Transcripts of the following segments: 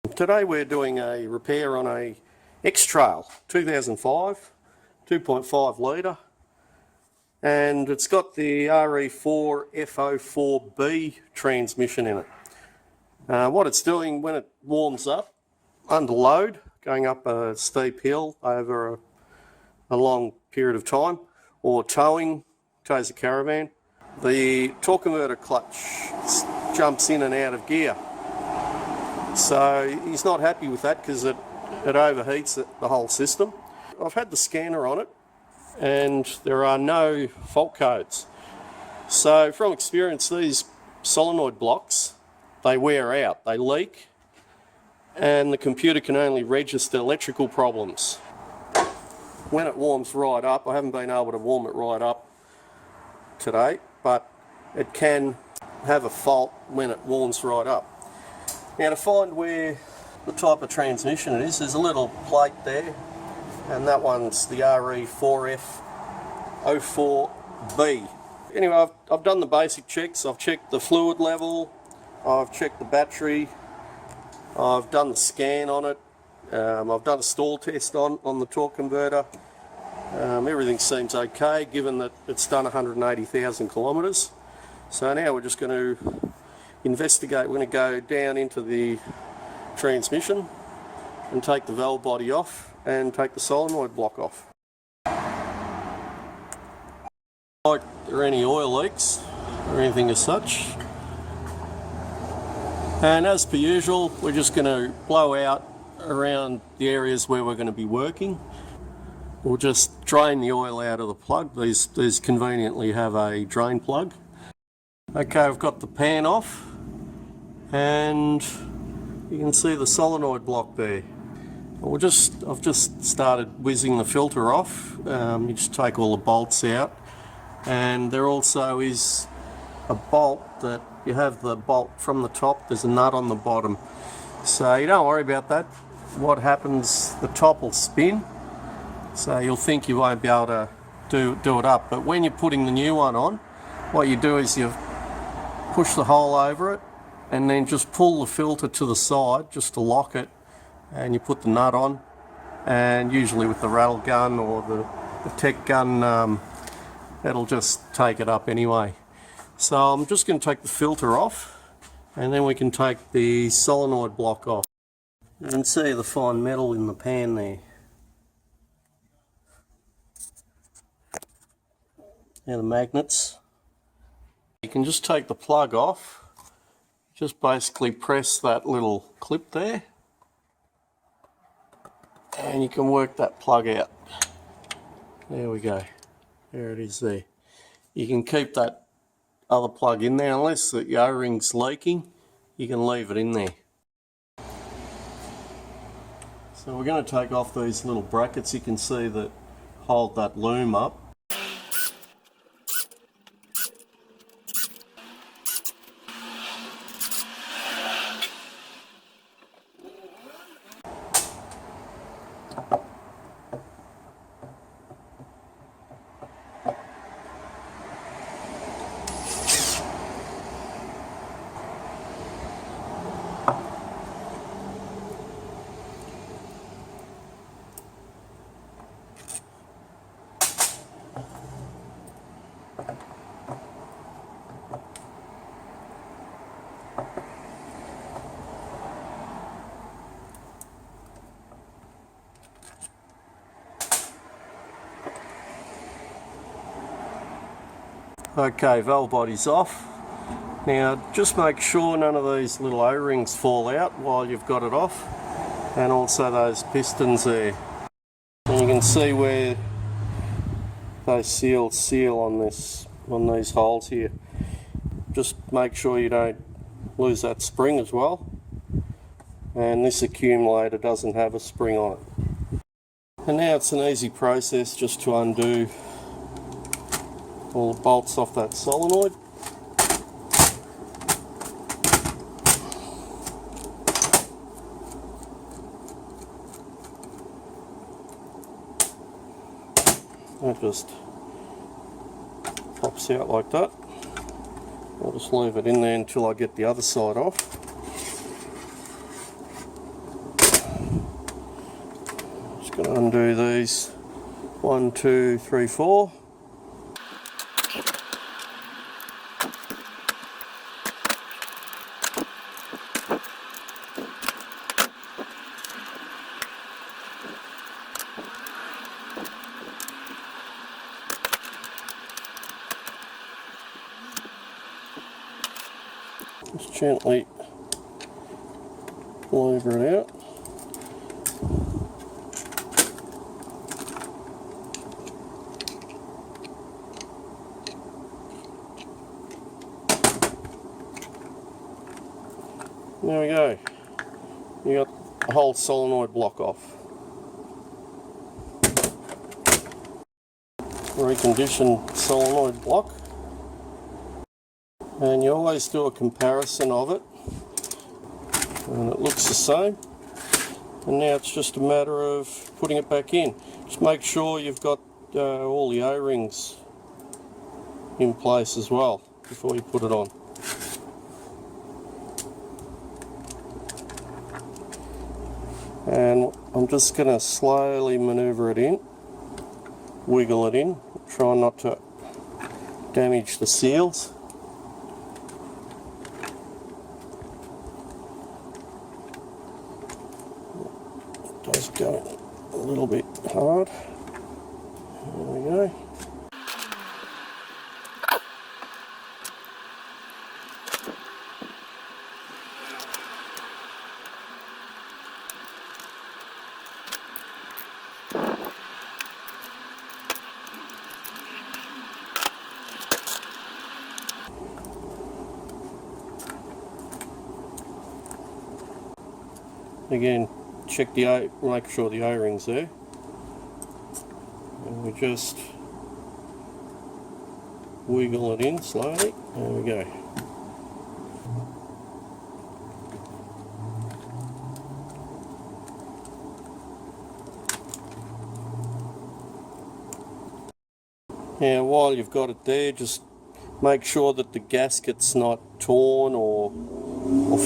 Today we're doing a repair on a X-Trail 2005 2.5 litre, and it's got the RE4F04B transmission in it. What it's doing when it warms up under load, going up a steep hill over a long period of time, or tows a caravan, the torque converter clutch jumps in and out of gear. So he's not happy with that because it overheats the whole system. I've had the scanner on it and there are no fault codes. So from experience, these solenoid blocks, they wear out, they leak, and the computer can only register electrical problems. When it warms right up, I haven't been able to warm it right up today, but it can have a fault when it warms right up. Now, to find where the type of transmission it is, there's a little plate there, and that one's the RE4F04B. Anyway, I've done the basic checks. I've checked the fluid level, I've checked the battery, I've done the scan on it, I've done a stall test on the torque converter. Everything seems okay given that it's done 180,000 kilometres. So now we're just going to investigate. We're going to go down into the transmission and take the valve body off and take the solenoid block off. Like there are any oil leaks or anything as such. And as per usual, we're just going to blow out around the areas where we're going to be working. We'll just drain the oil out of the plug. These conveniently have a drain plug. Okay, I've got the pan off, and you can see the solenoid block there. I've just started whizzing the filter off. You just take all the bolts out, and there also is a bolt that you have the bolt from the top. There's a nut on the bottom, so you don't worry about that. What happens, the top will spin, so you'll think you won't be able to do it up. But when you're putting the new one on, what you do is you push the hole over it and then just pull the filter to the side just to lock it, and you put the nut on, and usually with the rattle gun or the tech gun, it'll just take it up anyway. So I'm just going to take the filter off, and then we can take the solenoid block off. You can see the fine metal in the pan there. Now the magnets. You can just take the plug off, just basically press that little clip there, and you can work that plug out. There we go, there it is there. You can keep that other plug in there, unless the O-ring's leaking, you can leave it in there. So we're going to take off these little brackets you can see that hold that loom up. Okay, valve body's off. Now just make sure none of these little O-rings fall out while you've got it off, and also those pistons there. And you can see where those seals seal on these holes here. Just make sure you don't lose that spring as well. And this accumulator doesn't have a spring on it. And now it's an easy process just to undo all the bolts off that solenoid. It just pops out like that. I'll just leave it in there until I get the other side off. undo these 1, 2, 3, 4. Just gently lever it out. There we go. You got the whole solenoid block off. Reconditioned solenoid block. And you always do a comparison of it. And it looks the same. And now it's just a matter of putting it back in. Just make sure you've got all the O-rings in place as well before you put it on. And I'm just going to slowly maneuver it in, wiggle it in, try not to damage the seals. It does go a little bit hard. There we go. Again, check make sure the O-ring's there. And we just wiggle it in slowly. There we go. Now, while you've got it there, just make sure that the gasket's not torn or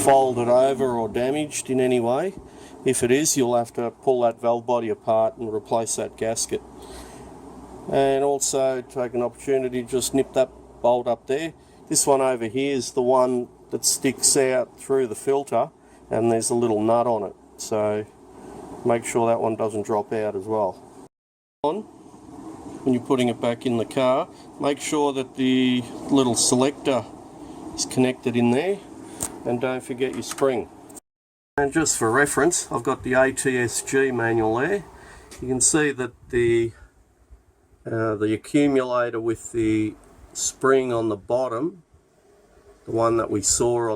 folded over or damaged in any way. If it is, you'll have to pull that valve body apart and replace that gasket. And also take an opportunity to just nip that bolt up there. This one over here is the one that sticks out through the filter, and there's a little nut on it, so make sure that one doesn't drop out as well. When you're putting it back in the car, make sure that the little selector is connected in there, and don't forget your spring. And just for reference, I've got the ATSG manual there. You can see that the accumulator with the spring on the bottom, the one that we saw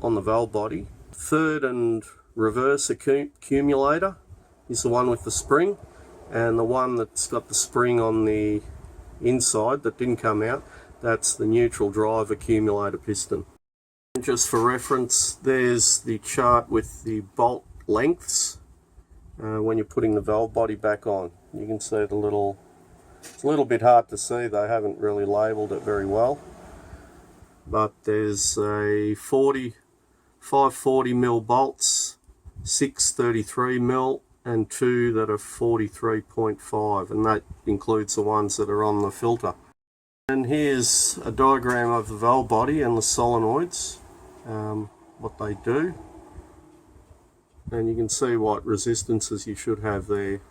on the valve body, third and reverse accumulator is the one with the spring, and the one that's got the spring on the inside that didn't come out, that's the neutral drive accumulator piston. And just for reference, there's the chart with the bolt lengths when you're putting the valve body back on. You can see the little, it's a little bit hard to see, they haven't really labelled it very well, but there's a 540mm bolts, 633mm, and 2 that are 43.5, and that includes the ones that are on the filter. And here's a diagram of the valve body and the solenoids, what they do, and you can see what resistances you should have there.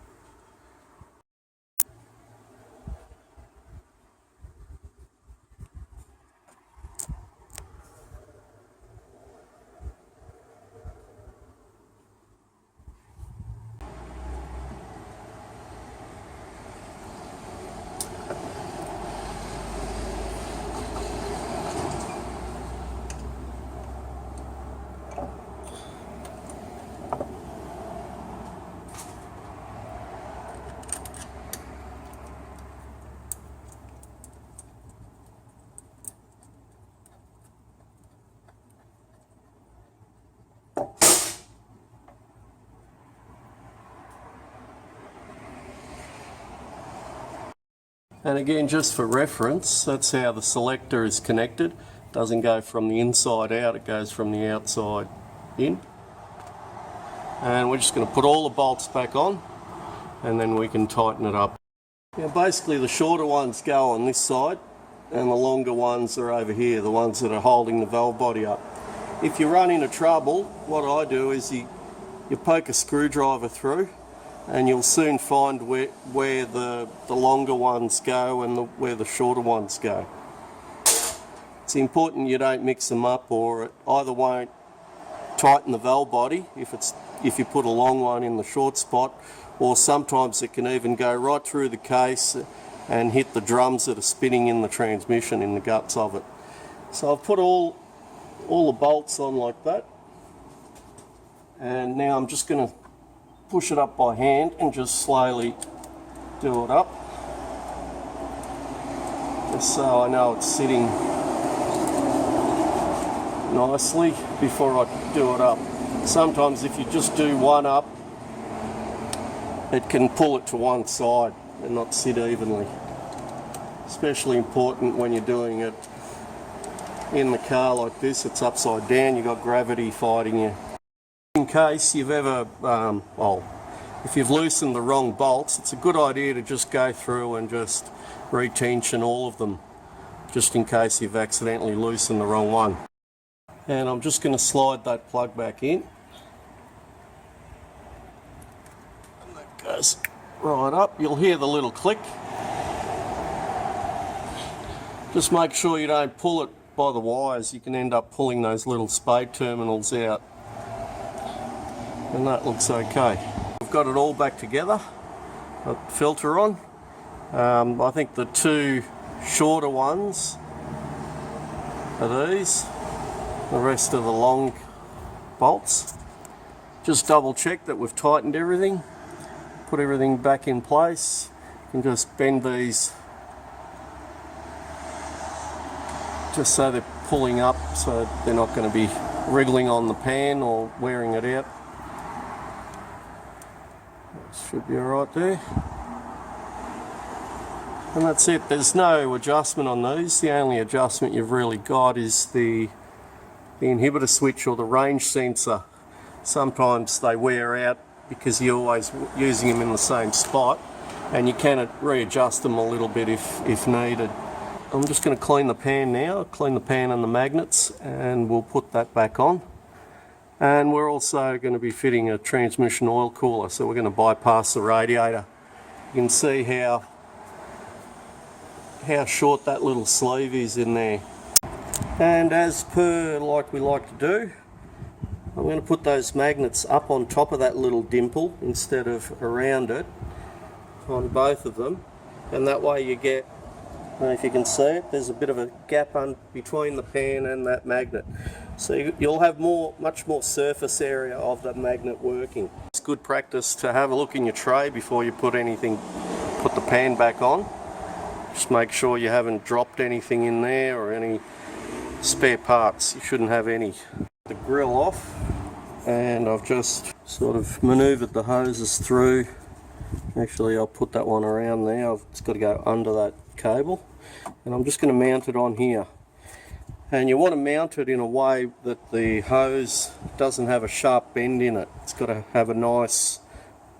And again, just for reference, that's how the selector is connected. It doesn't go from the inside out, it goes from the outside in. And we're just going to put all the bolts back on, and then we can tighten it up. Now basically the shorter ones go on this side and the longer ones are over here, the ones that are holding the valve body up. If you run into trouble, what I do is you poke a screwdriver through and you'll soon find where the longer ones go and where the shorter ones go. It's important you don't mix them up, or it either won't tighten the valve body if you put a long one in the short spot, or sometimes it can even go right through the case and hit the drums that are spinning in the transmission, in the guts of it. So I've put all the bolts on like that, and now I'm just going to push it up by hand and just slowly do it up, just so I know it's sitting nicely before I do it up. Sometimes if you just do one up, it can pull it to one side and not sit evenly. Especially important when you're doing it in the car like this. It's upside down, you've got gravity fighting you. In case you've ever, if you've loosened the wrong bolts, it's a good idea to just go through and just retension all of them, just in case you've accidentally loosened the wrong one. And I'm just going to slide that plug back in. And that goes right up. You'll hear the little click. Just make sure you don't pull it by the wires. You can end up pulling those little spade terminals out. And that looks okay. We've got it all back together. Got the filter on. I think the two shorter ones are these. The rest of the long bolts. Just double check that we've tightened everything, put everything back in place. You can just bend these just so they're pulling up, so they're not going to be wriggling on the pan or wearing it out. Should be alright there. And that's it. There's no adjustment on these. The only adjustment you've really got is the inhibitor switch or the range sensor. Sometimes they wear out because you're always using them in the same spot, and you can readjust them a little bit if needed. I'm just going to clean the pan now, clean the pan and the magnets, and we'll put that back on. And we're also going to be fitting a transmission oil cooler, so we're going to bypass the radiator. You can see how short that little sleeve is in there. And as per like we like to do, I'm going to put those magnets up on top of that little dimple instead of around it on both of them, and that way you get, I don't know if you can see it, there's a bit of a gap between the pan and that magnet, so you'll have much more surface area of that magnet working. It's good practice to have a look in your tray before you put the pan back on. Just make sure you haven't dropped anything in there or any spare parts. You shouldn't have any. The grill off, and I've just sort of manoeuvred the hoses through. Actually, I'll put that one around there. It's got to go under that cable, and I'm just going to mount it on here. And you want to mount it in a way that the hose doesn't have a sharp bend in it. It's got to have a nice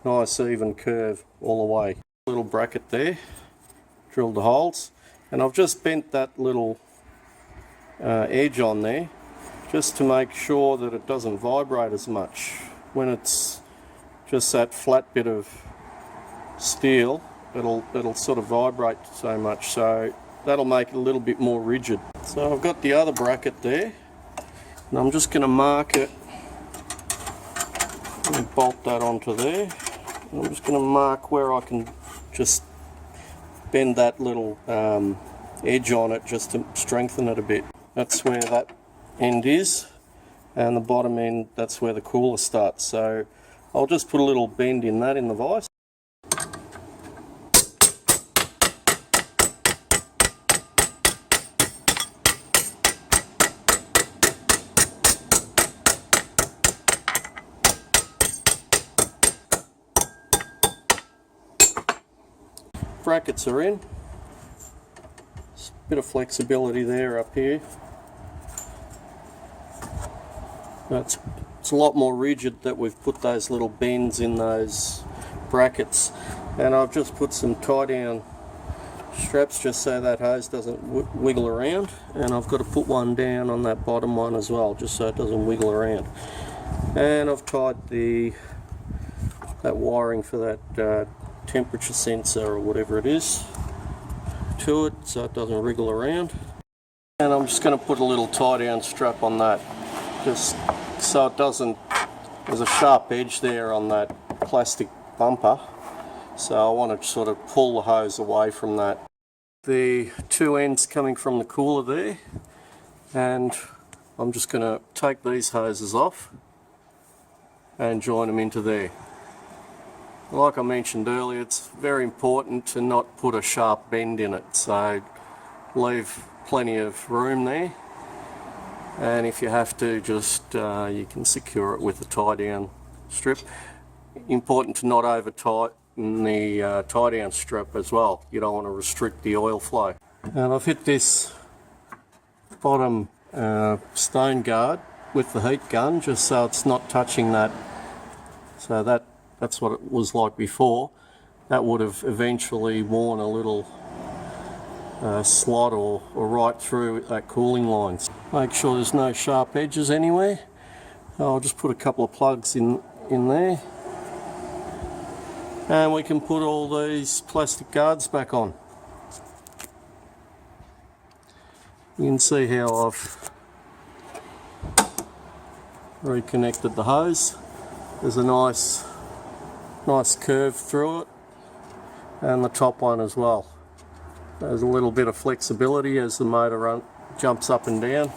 even curve all the way. Little bracket there, drilled the holes, and I've just bent that little edge on there just to make sure that it doesn't vibrate as much. When it's just that flat bit of steel, it'll sort of vibrate so much, so that'll make it a little bit more rigid. So I've got the other bracket there, and I'm just going to mark it and bolt that onto there. And I'm just going to mark where I can just bend that little edge on it just to strengthen it a bit. That's where that end is, and the bottom end, that's where the cooler starts. So I'll just put a little bend in that in the vise. Brackets are in. Bit of flexibility there up here. It's a lot more rigid that we've put those little bends in those brackets, and I've just put some tie down straps just so that hose doesn't wiggle around, and I've got to put one down on that bottom one as well just so it doesn't wiggle around. And I've tied that wiring for that temperature sensor or whatever it is to it so it doesn't wriggle around. And I'm just going to put a little tie down strap on that just so it doesn't, there's a sharp edge there on that plastic bumper, so I want to sort of pull the hose away from that. The two ends coming from the cooler there, and I'm just going to take these hoses off and join them into there. Like I mentioned earlier, it's very important to not put a sharp bend in it, so leave plenty of room there, and if you have to, just you can secure it with a tie down strip. Important to not over tighten the tie down strip as well. You don't want to restrict the oil flow. And I've hit this bottom stone guard with the heat gun just so it's not touching that, so that's what it was like before. That would have eventually worn a little slot or right through that cooling line. Make sure there's no sharp edges anywhere. I'll just put a couple of plugs in there, and we can put all these plastic guards back on. You can see how I've reconnected the hose. There's a nice curve through it, and the top one as well. There's a little bit of flexibility as the motor jumps up and down.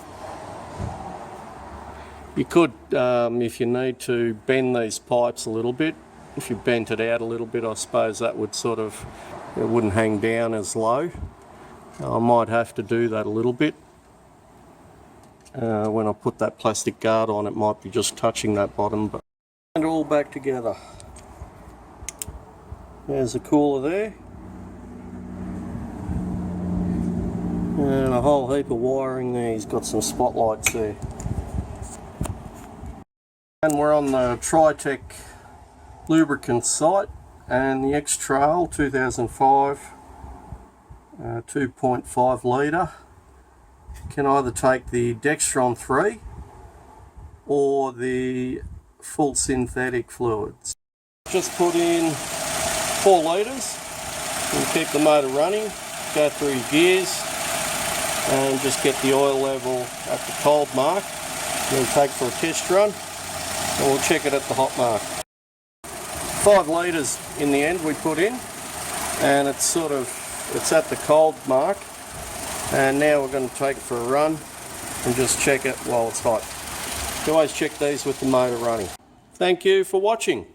You could, if you need to, bend these pipes a little bit. If you bent it out a little bit, I suppose that would sort of, it wouldn't hang down as low. I might have to do that a little bit. When I put that plastic guard on, it might be just touching that bottom. But and all back together. There's a cooler there. And a whole heap of wiring there. He's got some spotlights there. And we're on the Tritec lubricant site, and the X-Trail 2005 2.5 litre can either take the Dextron 3 or the full synthetic fluids. Just put in 4 litres and keep the motor running, go through your gears and just get the oil level at the cold mark. We'll take for a test run and we'll check it at the hot mark. 5 litres in the end we put in, and it's at the cold mark, and now we're going to take it for a run and just check it while it's hot. You always check these with the motor running. Thank you for watching.